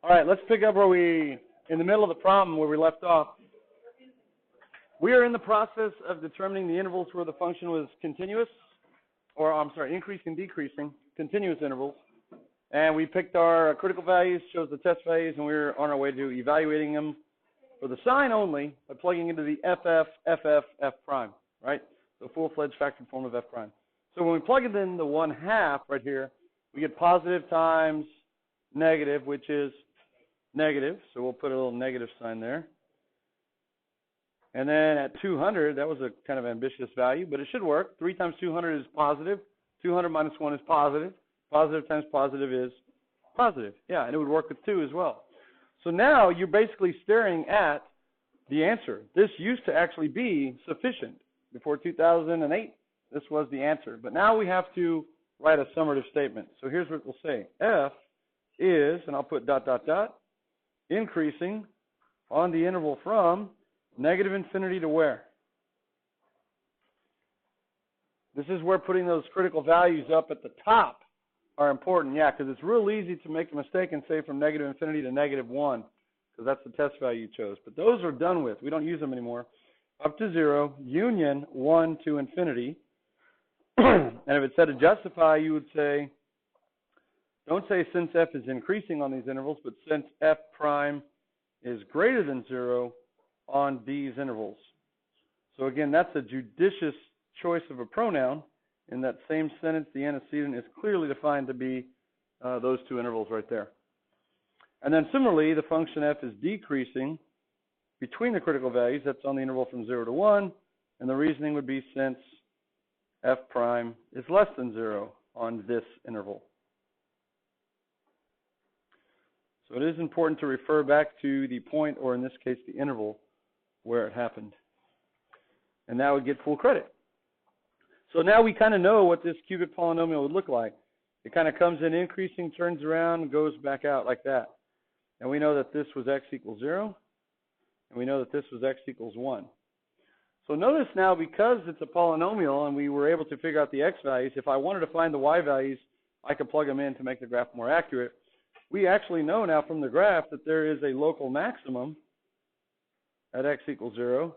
All right, let's pick up in the middle of the problem where we left off. We are in the process of determining the intervals where the function was continuous, increasing, decreasing, continuous intervals. And we picked our critical values, chose the test values, and we're on our way to evaluating them for the sign only by plugging into the f prime, right? The full-fledged factored form of f prime. So when we plug it in the 1/2 right here, we get positive times negative, which is negative. So we'll put a little negative sign there. And then at 200, that was a kind of ambitious value, but it should work. 3 times 200 is positive. 200 minus 1 is positive. Positive times positive is positive. Yeah, and it would work with 2 as well. So now you're basically staring at the answer. This used to actually be sufficient. Before 2008, this was the answer. But now we have to write a summative statement. So here's what we'll say. F is, and I'll put ... increasing on the interval from negative infinity to where? This is where putting those critical values up at the top are important. Yeah, because it's real easy to make a mistake and say from negative infinity to -1, because that's the test value you chose. But those are done with. We don't use them anymore. Up to 0, union 1 to infinity. And if it said to justify, you would say, don't say since f is increasing on these intervals, but since f prime is greater than 0 on these intervals. So again, that's a judicious choice of a pronoun. In that same sentence, the antecedent is clearly defined to be those two intervals right there. And then similarly, the function f is decreasing between the critical values. That's on the interval from 0 to 1. And the reasoning would be since f prime is less than 0 on this interval. So it is important to refer back to the point, or in this case, the interval, where it happened. And that would get full credit. So now we kind of know what this cubic polynomial would look like. It kind of comes in increasing, turns around, and goes back out like that. And we know that this was x equals 0. And we know that this was x equals 1. So notice now, because it's a polynomial and we were able to figure out the x values, if I wanted to find the y values, I could plug them in to make the graph more accurate. We actually know now from the graph that there is a local maximum at x equals 0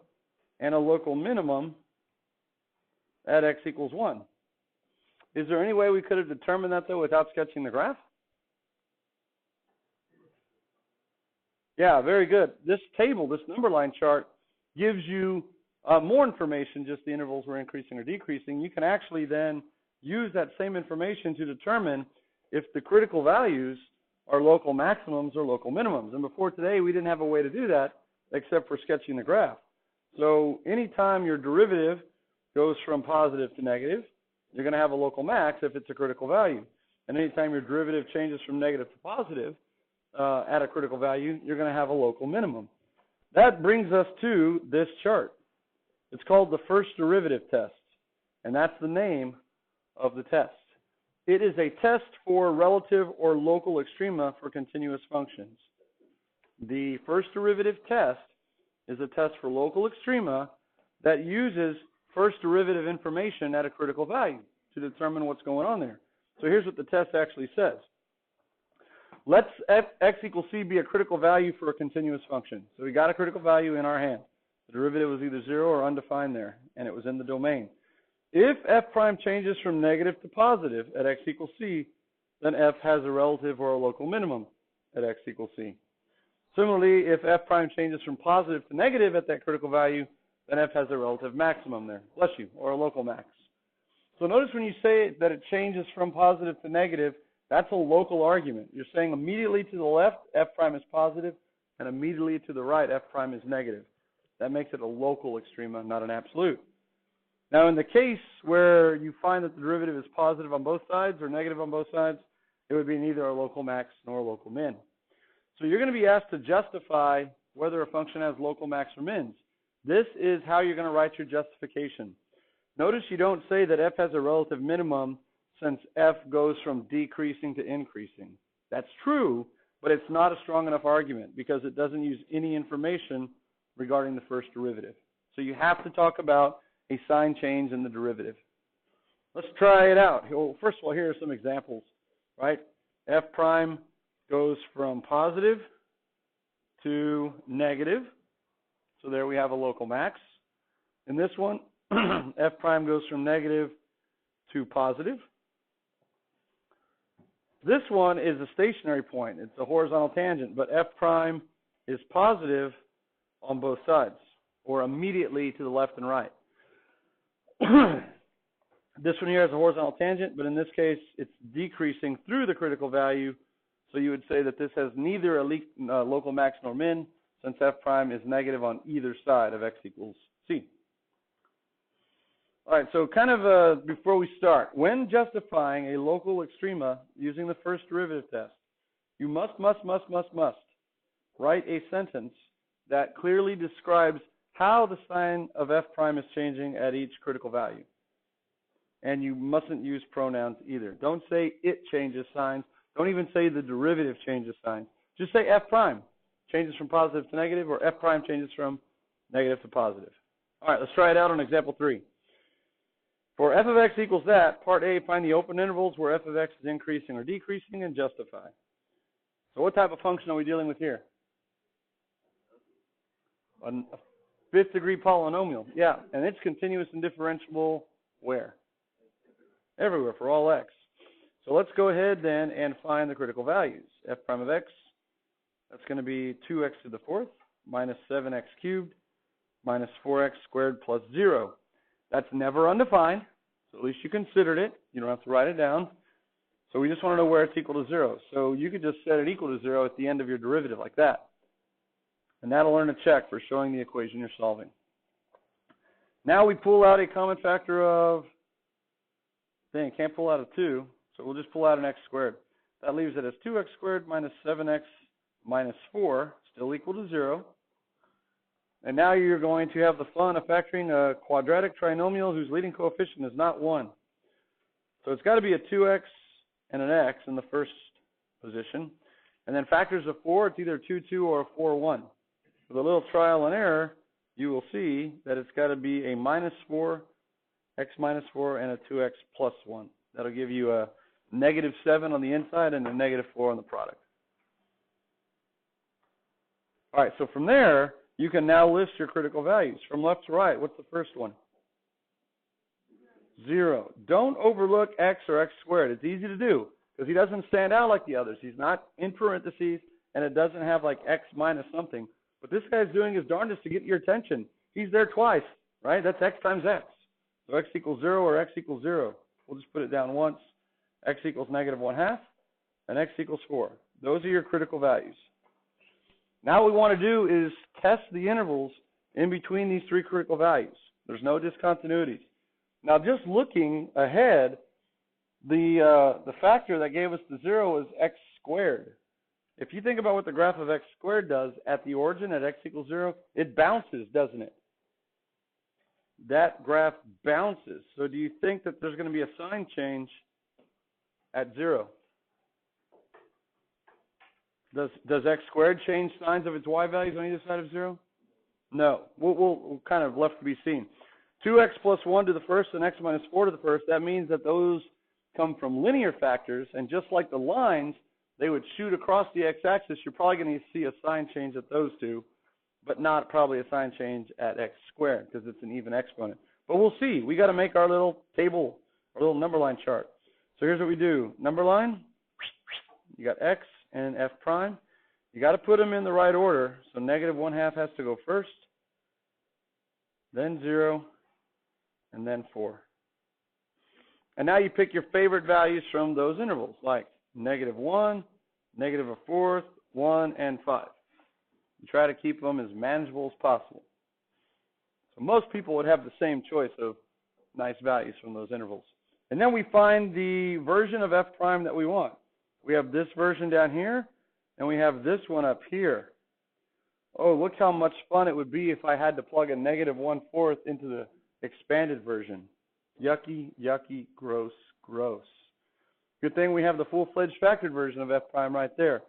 and a local minimum at x equals 1. Is there any way we could have determined that, though, without sketching the graph? Yeah, very good. This table, this number line chart, gives you more information, just the intervals were increasing or decreasing. You can actually then use that same information to determine if the critical values are local maximums or local minimums. And before today, we didn't have a way to do that except for sketching the graph. So anytime your derivative goes from positive to negative, you're going to have a local max if it's a critical value. And anytime your derivative changes from negative to positive at a critical value, you're going to have a local minimum. That brings us to this chart. It's called the first derivative test, and that's the name of the test. It is a test for relative or local extrema for continuous functions. The first derivative test is a test for local extrema that uses first derivative information at a critical value to determine what's going on there. So here's what the test actually says. Let's x equals c be a critical value for a continuous function. So we got a critical value in our hand. The derivative was either 0 or undefined there, and it was in the domain. If f prime changes from negative to positive at x equals c, then f has a relative or a local minimum at x equals c. Similarly, if f prime changes from positive to negative at that critical value, then f has a relative maximum there, bless you, or a local max. So notice when you say that it changes from positive to negative, that's a local argument. You're saying immediately to the left, f prime is positive, and immediately to the right, f prime is negative. That makes it a local extrema, not an absolute. Now, in the case where you find that the derivative is positive on both sides or negative on both sides, it would be neither a local max nor a local min. So you're going to be asked to justify whether a function has local max or mins. This is how you're going to write your justification. Notice you don't say that f has a relative minimum since f goes from decreasing to increasing. That's true, but it's not a strong enough argument because it doesn't use any information regarding the first derivative. So you have to talk about a sign change in the derivative. Let's try it out. Well, first of all, here are some examples, right? F prime goes from positive to negative. So there we have a local max. In this one, f prime goes from negative to positive. This one is a stationary point. It's a horizontal tangent, but f prime is positive on both sides, or immediately to the left and right. This one here has a horizontal tangent, but in this case, it's decreasing through the critical value. So you would say that this has neither a local max nor min, since f prime is negative on either side of x equals c. All right, so kind of before we start, when justifying a local extrema using the first derivative test, you must write a sentence that clearly describes how the sign of f prime is changing at each critical value. And you mustn't use pronouns either. Don't say it changes signs. Don't even say the derivative changes signs. Just say f prime changes from positive to negative, or f prime changes from negative to positive. All right, let's try it out on example 3. For f of x equals that, part A, find the open intervals where f of x is increasing or decreasing and justify. So what type of function are we dealing with here? A fifth degree polynomial. Yeah, and it's continuous and differentiable where? Everywhere for all x. So let's go ahead then and find the critical values. F prime of x, that's going to be 2x to the fourth minus 7x cubed minus 4x squared plus 0. That's never undefined, so at least you considered it. You don't have to write it down. So we just want to know where it's equal to 0. So you could just set it equal to 0 at the end of your derivative like that. And that'll earn a check for showing the equation you're solving. Now we pull out a common factor of, can't pull out a 2, so we'll just pull out an x squared. That leaves it as 2x squared minus 7x minus 4, still equal to 0. And now you're going to have the fun of factoring a quadratic trinomial whose leading coefficient is not 1. So it's got to be a 2x and an x in the first position. And then factors of 4, it's either 2, 2 or a 4, 1. With a little trial and error, you will see that it's got to be a minus 4, x minus 4, and a 2x plus 1. That'll give you a negative 7 on the inside and a negative 4 on the product. All right, so from there, you can now list your critical values from left to right. What's the first one? 0. Don't overlook x or x squared. It's easy to do because he doesn't stand out like the others. He's not in parentheses, and it doesn't have like x minus something. What this guy's doing his darndest to get your attention. He's there twice, right? That's x times x. So x equals 0 or x equals 0. We'll just put it down once. X equals negative 1/2, and x equals 4. Those are your critical values. Now what we want to do is test the intervals in between these three critical values. There's no discontinuities. Now just looking ahead, the factor that gave us the 0 is x squared. If you think about what the graph of x squared does at the origin at x equals 0, it bounces, doesn't it? That graph bounces. So do you think that there's going to be a sign change at 0? Does x squared change signs of its y values on either side of 0? No. We'll kind of left to be seen. 2x plus 1 to the first and x minus 4 to the first, that means that those come from linear factors, and just like the lines, they would shoot across the x-axis. You're probably going to see a sign change at those two, but not probably a sign change at x squared because it's an even exponent. But we'll see. We got to make our little table, our little number line chart. So here's what we do. Number line, you got x and f prime. You got to put them in the right order. So negative 1/2 has to go first, then 0, and then 4. And now you pick your favorite values from those intervals, like negative 1, negative 1/4, 1, and 5. You try to keep them as manageable as possible. So most people would have the same choice of nice values from those intervals. And then we find the version of f prime that we want. We have this version down here, and we have this one up here. Oh, look how much fun it would be if I had to plug a negative 1/4 into the expanded version. Yucky, yucky, gross, gross. Good thing we have the full-fledged factored version of f prime right there.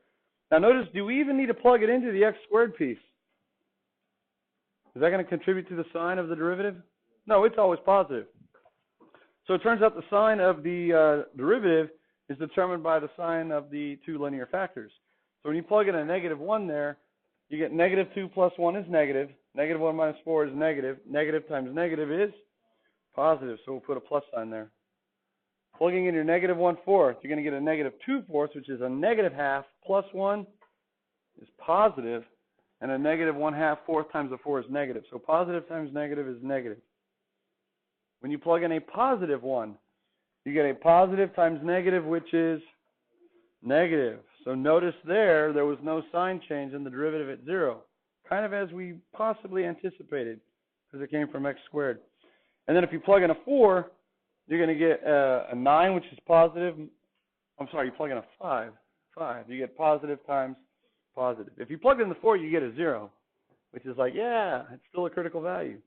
Now notice, do we even need to plug it into the x squared piece? Is that going to contribute to the sign of the derivative? No, it's always positive. So it turns out the sign of the derivative is determined by the sign of the two linear factors. So when you plug in a negative 1 there, you get negative 2 plus 1 is negative. Negative 1 minus 4 is negative. Negative times negative is positive, so we'll put a plus sign there. Plugging in your negative 1/4, you're going to get a negative 2/4, which is a negative half, plus 1 is positive, and a negative 1/2 fourth times a 4 is negative. So positive times negative is negative. When you plug in a positive 1, you get a positive times negative, which is negative. So notice there was no sign change in the derivative at 0, kind of as we possibly anticipated, because it came from x squared. And then if you plug in a 4, you're going to get a 9, which is positive. I'm sorry, you plug in a 5. You get positive times positive. If you plug in the 4, you get a 0, which is like, yeah, it's still a critical value.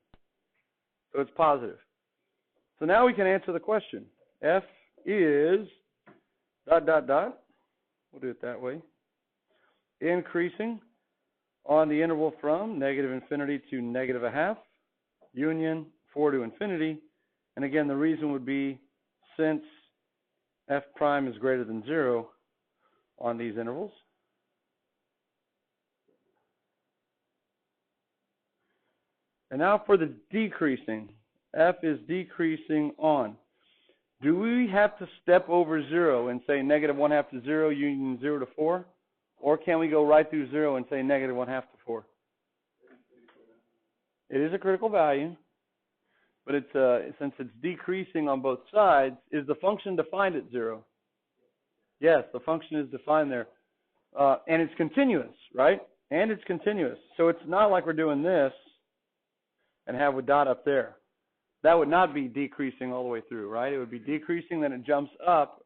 So it's positive. So now we can answer the question. F is ... We'll do it that way. Increasing on the interval from negative infinity to negative 1/2, union 4 to infinity. And again, the reason would be since f prime is greater than 0 on these intervals. And now for the decreasing. F is decreasing on. Do we have to step over 0 and say negative 1/2 to 0, union 0 to 4? Or can we go right through 0 and say negative 1/2 to 4? It is a critical value, but it's since it's decreasing on both sides, is the function defined at 0? Yes, the function is defined there. And it's continuous, right? And it's continuous. So it's not like we're doing this and have a dot up there. That would not be decreasing all the way through, right? It would be decreasing, then it jumps up,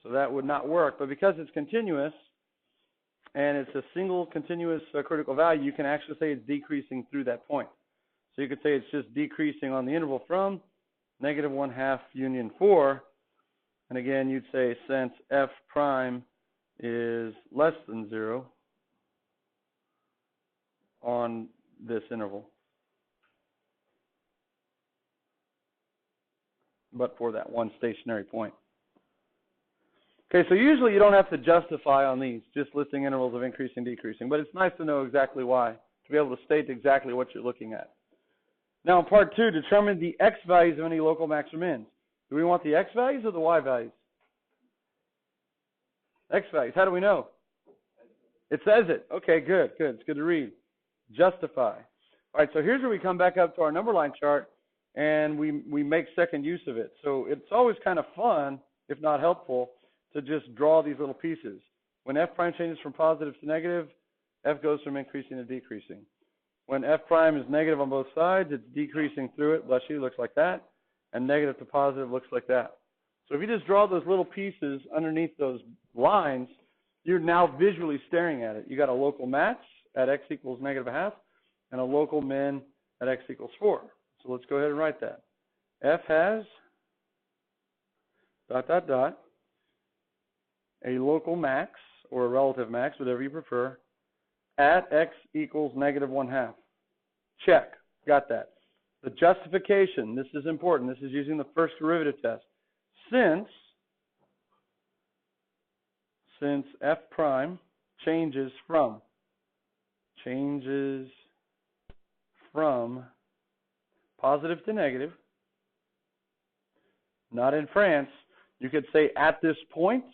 so that would not work. But because it's continuous, and it's a single continuous critical value, you can actually say it's decreasing through that point. So you could say it's just decreasing on the interval from negative 1/2 union 4. And again, you'd say since f prime is less than 0 on this interval, but for that one stationary point. Okay, so usually you don't have to justify on these, just listing intervals of increasing, decreasing, but it's nice to know exactly why, to be able to state exactly what you're looking at. Now in part 2, determine the x values of any local max or mins. Do we want the x values or the y values? X values, how do we know? It says it. Okay, good. It's good to read. Justify. All right, so here's where we come back up to our number line chart, and we make second use of it. So it's always kind of fun, if not helpful, to just draw these little pieces. When f prime changes from positive to negative, f goes from increasing to decreasing. When f prime is negative on both sides, it's decreasing through it, bless you, looks like that, and negative to positive looks like that. So if you just draw those little pieces underneath those lines, you're now visually staring at it. You got a local max at x equals negative 1/2 and a local min at x equals 4. So let's go ahead and write that. F has ... a local max, or a relative max, whatever you prefer, at x equals negative 1/2. Check. Got that. The justification, this is important. This is using the first derivative test. Since f prime changes from positive to negative, not in France, you could say at this point,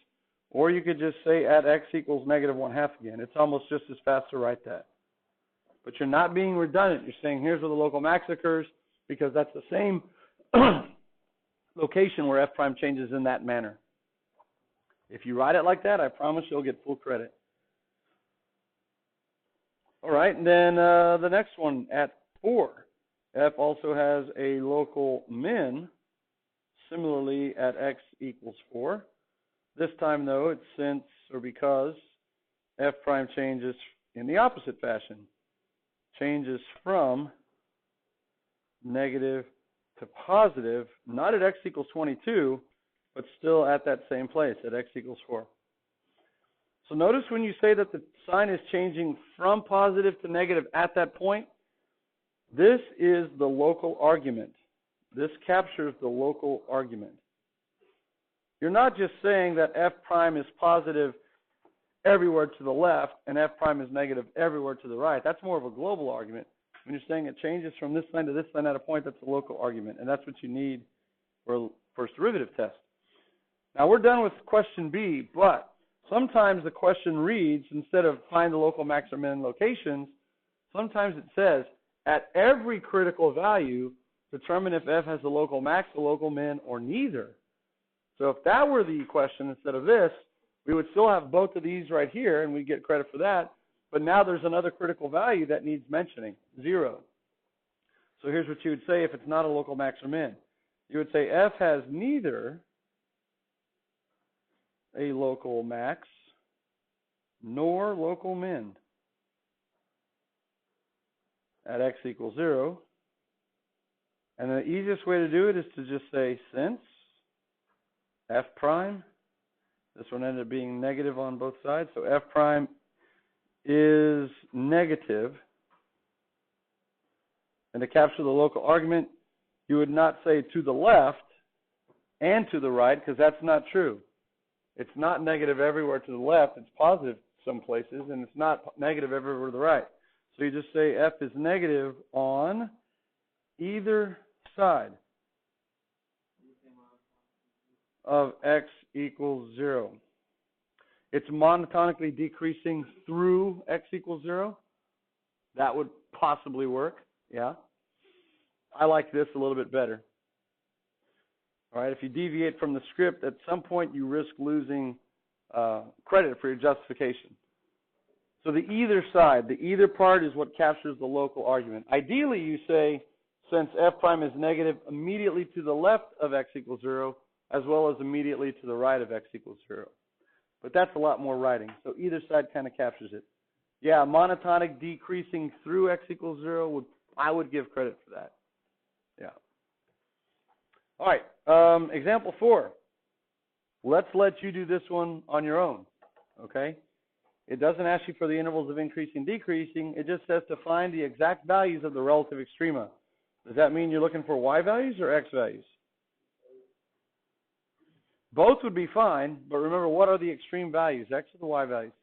or you could just say at x equals negative 1/2 again. It's almost just as fast to write that. But you're not being redundant. You're saying here's where the local max occurs, because that's the same location where f prime changes in that manner. If you write it like that, I promise you'll get full credit. All right, and then the next one at 4. F also has a local min, similarly at x equals 4. This time, though, it's since or because f prime changes in the opposite fashion. Changes from negative to positive, not at x equals 22, but still at that same place, at x equals 4. So notice when you say that the sign is changing from positive to negative at that point, this is the local argument. This captures the local argument. You're not just saying that f prime is positive everywhere to the left and f prime is negative everywhere to the right. That's more of a global argument. When you're saying it changes from this line to this line at a point, that's a local argument, and that's what you need for a first derivative test. Now we're done with question B, but sometimes the question reads, instead of find the local max or min locations, sometimes it says, at every critical value, determine if f has the local max, the local min, or neither. So if that were the question instead of this, we would still have both of these right here, and we'd get credit for that. But now there's another critical value that needs mentioning, 0. So here's what you would say if it's not a local max or min. You would say f has neither a local max nor local min at x equals 0. And the easiest way to do it is to just say since f prime, this one ended up being negative on both sides, so f prime is negative. And to capture the local argument, you would not say to the left and to the right, because that's not true. It's not negative everywhere to the left. It's positive some places, and it's not negative everywhere to the right. So you just say f is negative on either side of x equals 0. It's monotonically decreasing through x equals 0. That would possibly work, yeah. I like this a little bit better. All right, if you deviate from the script, at some point you risk losing credit for your justification. So the either side, the either part is what captures the local argument. Ideally, you say, since f prime is negative immediately to the left of x equals 0, as well as immediately to the right of x equals 0. But that's a lot more writing. So either side kind of captures it. Yeah, monotonic decreasing through x equals 0, I would give credit for that. Yeah. All right, example 4. Let's let you do this one on your own, okay? It doesn't ask you for the intervals of increasing, decreasing. It just says to find the exact values of the relative extrema. Does that mean you're looking for y values or x values? Both would be fine, but remember, what are the extreme values, x or the y values?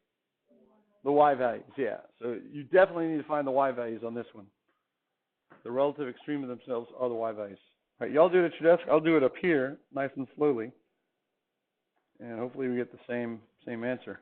The y values, yeah. So you definitely need to find the y values on this one. The relative extrema themselves are the y values. All right, y'all do it at your desk. I'll do it up here, nice and slowly. And hopefully we get the same answer.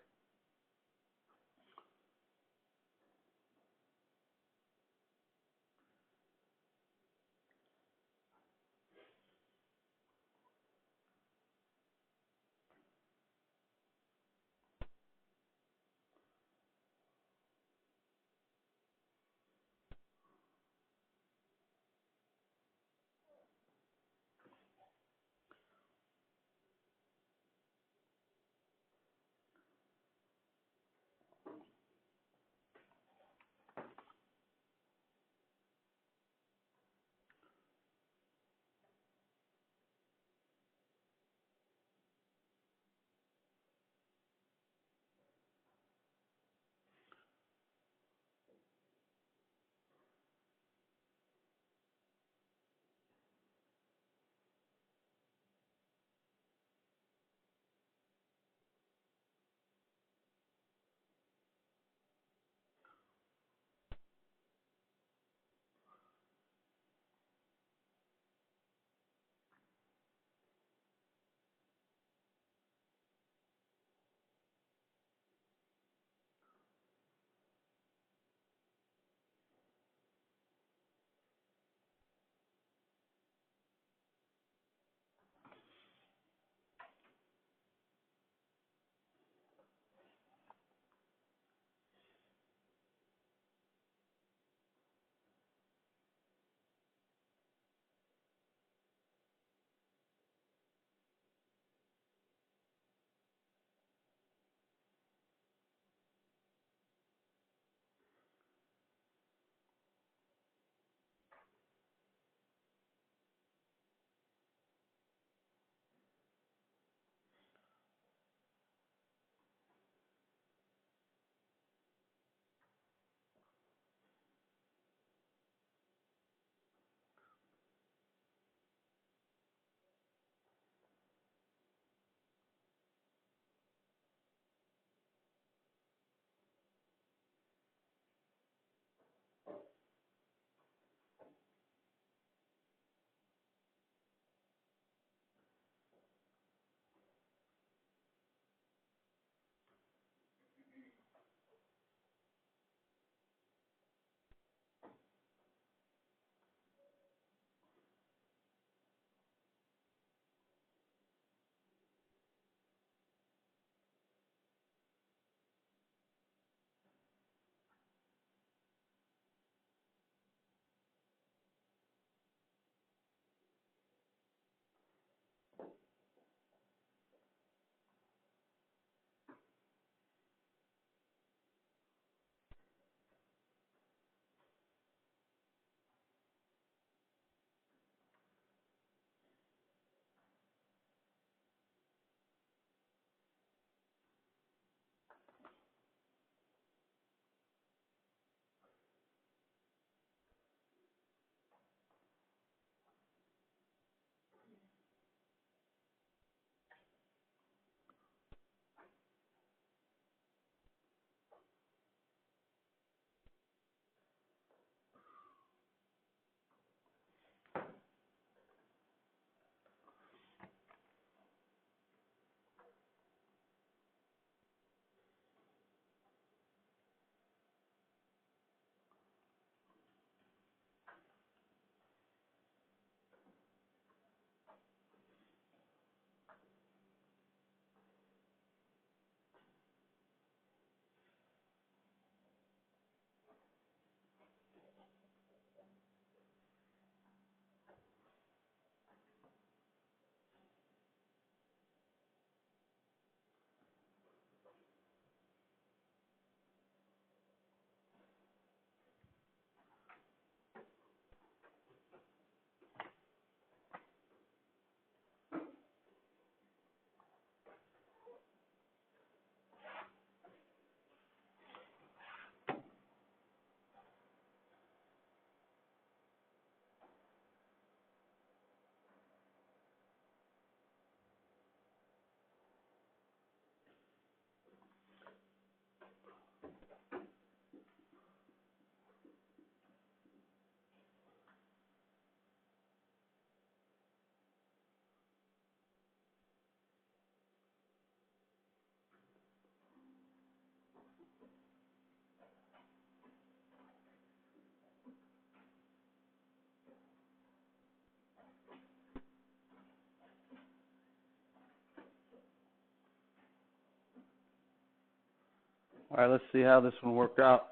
All right, let's see how this one worked out.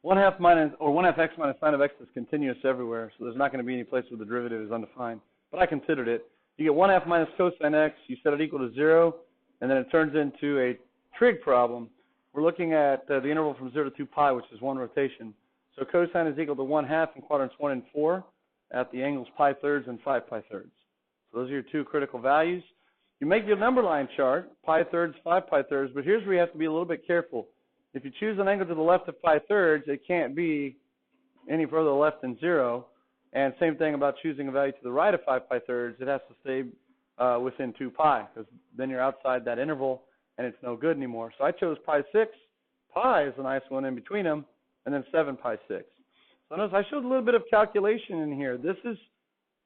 1/2 minus, or 1/2 x minus sine of x is continuous everywhere, so there's not going to be any place where the derivative is undefined. But I considered it. You get 1/2 minus cosine x, you set it equal to 0, and then it turns into a trig problem. We're looking at the interval from 0 to 2 pi, which is 1 rotation. So cosine is equal to 1/2 in quadrants 1 and 4 at the angles pi thirds and 5 pi thirds. So those are your two critical values. You make your number line chart, pi thirds, 5 pi thirds, but here's where you have to be a little bit careful. If you choose an angle to the left of pi thirds, it can't be any further left than 0. And same thing about choosing a value to the right of 5 pi thirds. It has to stay within 2 pi, because then you're outside that interval, and it's no good anymore. So I chose pi 6. Pi is a nice one in between them, and then 7 pi 6. So notice I showed a little bit of calculation in here. This is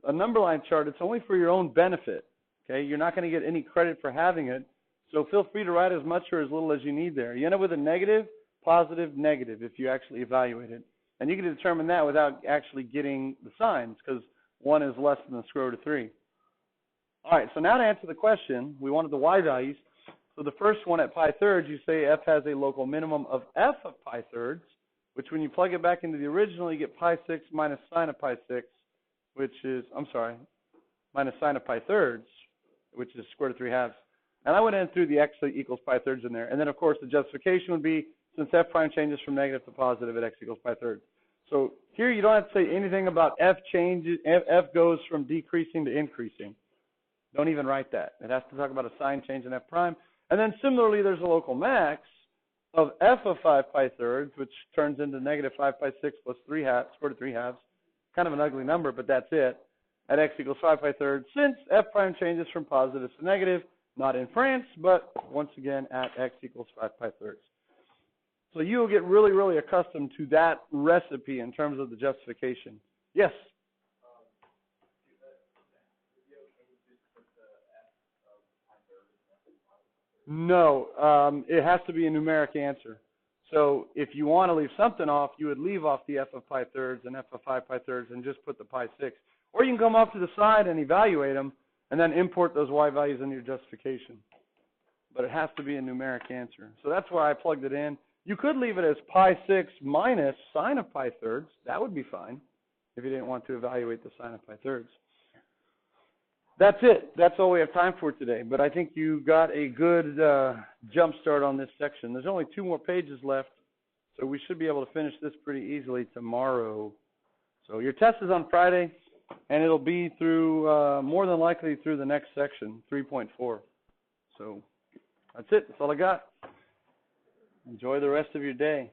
a number line chart. It's only for your own benefit. Okay, you're not going to get any credit for having it. So feel free to write as much or as little as you need there. You end up with a negative, positive, negative if you actually evaluate it. And you can determine that without actually getting the signs, because 1 is less than the square root of 3. All right, so now to answer the question, we wanted the y values. So the first one at pi thirds, you say f has a local minimum of f of pi thirds, which when you plug it back into the original, you get pi 6 minus sine of pi 6, which is, minus sine of pi thirds, which is square root of 3 halves. And I went in through the x equals pi thirds in there. And then, of course, the justification would be since f prime changes from negative to positive at x equals pi thirds. So here you don't have to say anything about f changes. F goes from decreasing to increasing. Don't even write that. It has to talk about a sign change in f prime. And then similarly, there's a local max of f of 5 pi thirds, which turns into negative 5 pi 6 plus 3 halves, square root of 3 halves. Kind of an ugly number, but that's it. At x equals 5 pi thirds, since f prime changes from positive to negative, not in France, but once again at x equals 5 pi thirds. So you will get really, really accustomed to that recipe in terms of the justification. Yes? No, it has to be a numeric answer. So if you want to leave something off, you would leave off the f of pi thirds and f of 5 pi thirds and just put the pi 6. Or you can come off to the side and evaluate them and then import those y values in your justification. But it has to be a numeric answer. So that's why I plugged it in. You could leave it as pi 6 minus sine of pi thirds. That would be fine if you didn't want to evaluate the sine of pi thirds. That's it. That's all we have time for today. But I think you got a good jump start on this section. There's only 2 more pages left, so we should be able to finish this pretty easily tomorrow. So your test is on Friday, and it'll be through, more than likely, through the next section, 3.4. So that's it. That's all I got. Enjoy the rest of your day.